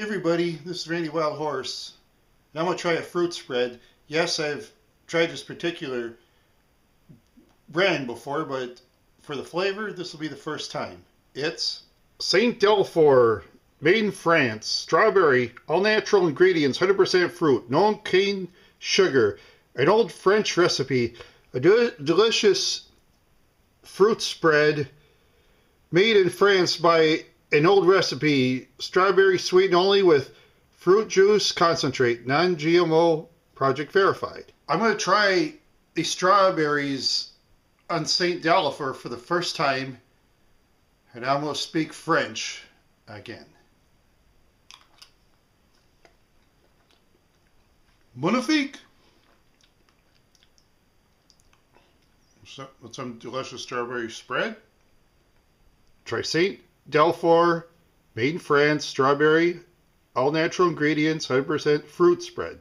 Hey everybody, this is Randy Wild Horse, and I'm going to try a fruit spread. Yes, I've tried this particular brand before, but for the flavor, this will be the first time. It's Saint Dalfour, made in France, strawberry, all natural ingredients, 100% fruit, no cane sugar, an old French recipe, a delicious fruit spread made in France by an old recipe, strawberry sweetened only with fruit juice concentrate, non-GMO, project verified. I'm going to try the strawberries on Saint Dalfour for the first time, and I'm going to speak French again. Magnifique! With some delicious strawberry spread. Try Saint Dalfour, made in France, strawberry, all natural ingredients, 100% fruit spread.